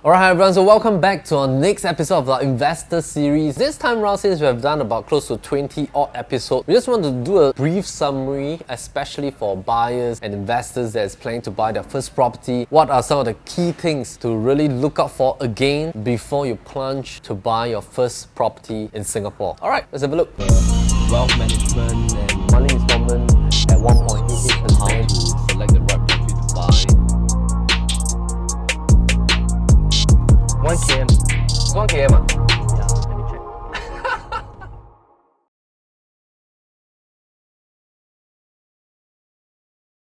Alright everyone, so welcome back to our next episode of our investor series. This time around, since we have done about close to 20 odd episodes, we just want to do a brief summary, especially for buyers and investors that is planning to buy their first property. What are some of the key things to really look out for again before you plunge to buy your first property in Singapore? Alright, let's have a look. Wealth management and Monthly installment at 1.88% to select the right property to buy. 1 km. It's 1 km. Yeah, let me check.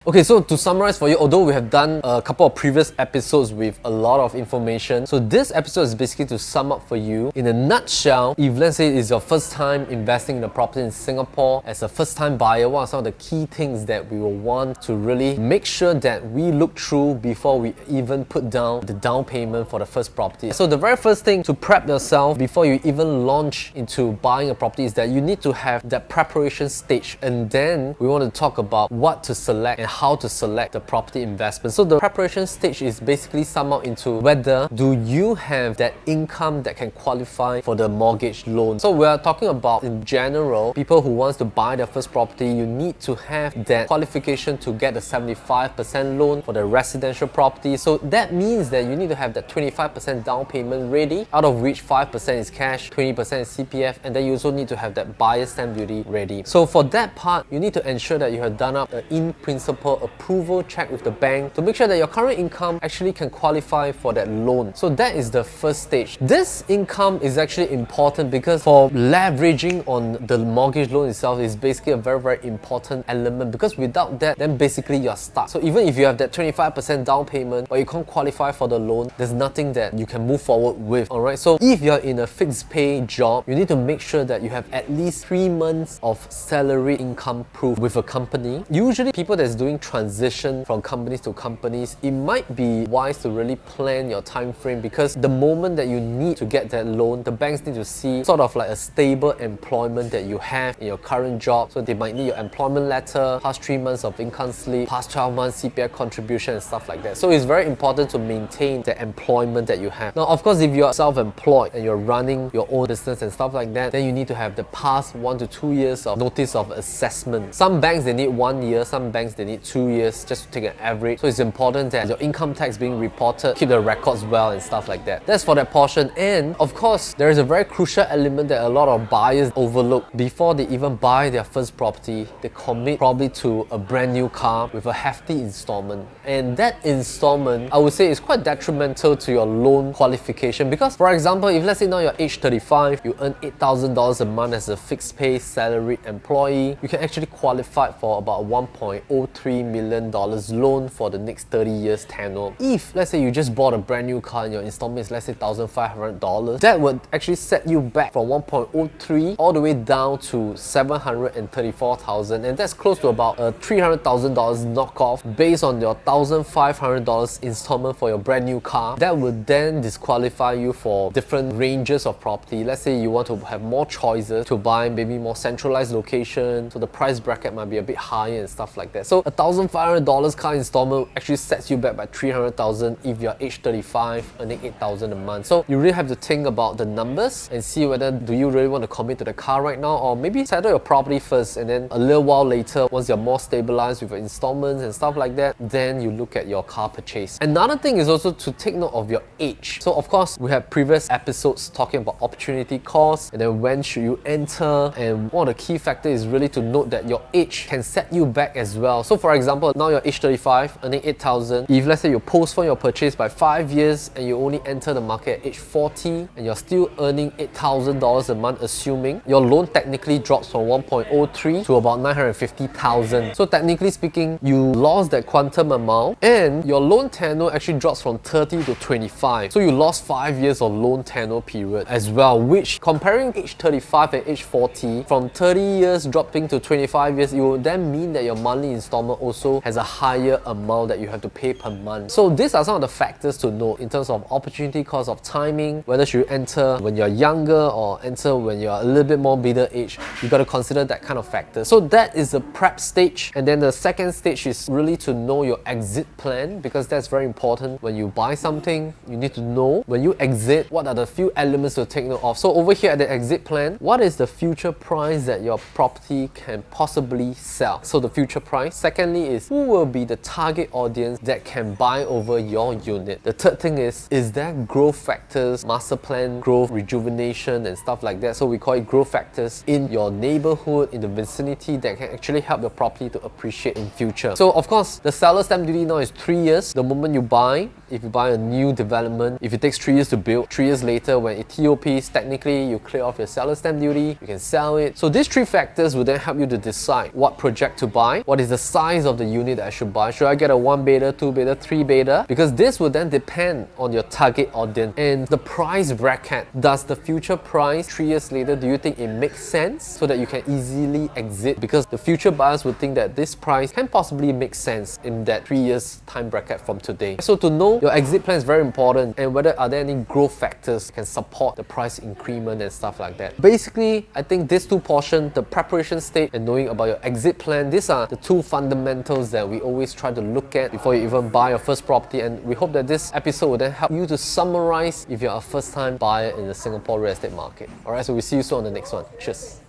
Okay, so to summarize for you, although we have done a couple of previous episodes with a lot of information, so this episode is basically to sum up for you in a nutshell. If let's say it's your first time investing in a property in Singapore as a first time buyer, what are some of the key things that we will want to really make sure that we look through before we even put down the down payment for the first property. So the very first thing to prep yourself before you even launch into buying a property is that you need to have that preparation stage, and then we want to talk about what to select and how to select the property investment. So the preparation stage is basically sum up into whether do you have that income that can qualify for the mortgage loan. So we are talking about in general, people who wants to buy their first property, you need to have that qualification to get the 75% loan for the residential property. So that means that you need to have that 25% down payment ready, out of which 5% is cash, 20% is CPF, and then you also need to have that buyer's stamp duty ready. So for that part, you need to ensure that you have done up an in-principle approval check with the bank to make sure that your current income actually can qualify for that loan. So that is the first stage. This income is actually important because for leveraging on the mortgage loan itself is basically a very important element, because without that, then basically you're stuck. So even if you have that 25% down payment but you can't qualify for the loan, there's nothing that you can move forward with. Alright, so if you're in a fixed pay job, you need to make sure that you have at least 3 months of salary income proof with a company. Usually people that's doing transition from companies to companies, it might be wise to really plan your time frame, because the moment that you need to get that loan, the banks need to see sort of like a stable employment that you have in your current job. So they might need your employment letter, past 3 months of income slip, past 12 months CPF contribution and stuff like that. So it's very important to maintain the employment that you have. Now of course, if you're self-employed and you're running your own business and stuff like that, then you need to have the past 1 to 2 years of notice of assessment. Some banks they need 1 year, some banks they need 2 years, just to take an average. So it's important that your income tax being reported, keep the records well and stuff like that. That's for that portion. And of course, there is a very crucial element that a lot of buyers overlook. Before they even buy their first property, they commit probably to a brand new car with a hefty installment. And that installment, I would say, is quite detrimental to your loan qualification, because for example, if let's say now you're age 35, you earn $8,000 a month as a fixed pay salaried employee, you can actually qualify for about $1.03 million loan for the next 30 years tenure. If let's say you just bought a brand new car and your installment is let's say $1,500, that would actually set you back from 1.03 all the way down to 734,000, and that's close to about a $300,000 knockoff based on your $1,500 installment for your brand new car. That would then disqualify you for different ranges of property. Let's say you want to have more choices to buy maybe more centralized location, so the price bracket might be a bit higher and stuff like that. So a $1,500 car installment actually sets you back by $300,000 if you're age 35 earning $8,000 a month. So you really have to think about the numbers and see whether do you really want to commit to the car right now, or maybe settle your property first, and then a little while later, once you're more stabilized with your installments and stuff like that, then you look at your car purchase. Another thing is also to take note of your age. So of course, we have previous episodes talking about opportunity cost and then when should you enter, and one of the key factors is really to note that your age can set you back as well. So for example, now you're age 35 earning 8,000. If let's say you postpone your purchase by 5 years and you only enter the market at age 40 and you're still earning $8,000 a month, assuming your loan technically drops from 1.03 to about 950,000. So technically speaking, you lost that quantum amount, and your loan tenure actually drops from 30 to 25. So you lost 5 years of loan tenure period as well, which comparing age 35 and age 40, from 30 years dropping to 25 years, it will then mean that your monthly installment customer also has a higher amount that you have to pay per month. So these are some of the factors to know in terms of opportunity cost of timing, whether should you enter when you're younger or enter when you're a little bit more middle age. You got to consider that kind of factor. So that is the prep stage, and then the second stage is really to know your exit plan, because that's very important. When you buy something, you need to know when you exit what are the few elements to take note of. So over here at the exit plan, what is the future price that your property can possibly sell? So the future price. Secondly is who will be the target audience that can buy over your unit. The third thing is there growth factors, master plan, growth, rejuvenation and stuff like that. So we call it growth factors in your neighborhood, in the vicinity that can actually help your property to appreciate in future. So of course, the seller stamp duty now is 3 years. The moment you buy, if you buy a new development, if it takes 3 years to build, 3 years later when it TOPs, technically you clear off your seller stamp duty, you can sell it. So these 3 factors will then help you to decide what project to buy, what is the size of the unit that I should buy. Should I get a 1 bedder, 2 bedder, 3 bedder? Because this will then depend on your target audience and the price bracket. Does the future price 3 years later, do you think it makes sense so that you can easily exit? Because the future buyers would think that this price can possibly make sense in that 3 years time bracket from today. So to know your exit plan is very important, and whether are there any growth factors can support the price increment and stuff like that. Basically, I think these 2 portions, the preparation stage and knowing about your exit plan, these are the 2 fundamentals that we always try to look at before you even buy your first property. And we hope that this episode will then help you to summarize if you're a first time buyer in the Singapore real estate market. Alright, so we'll see you soon on the next one. Cheers.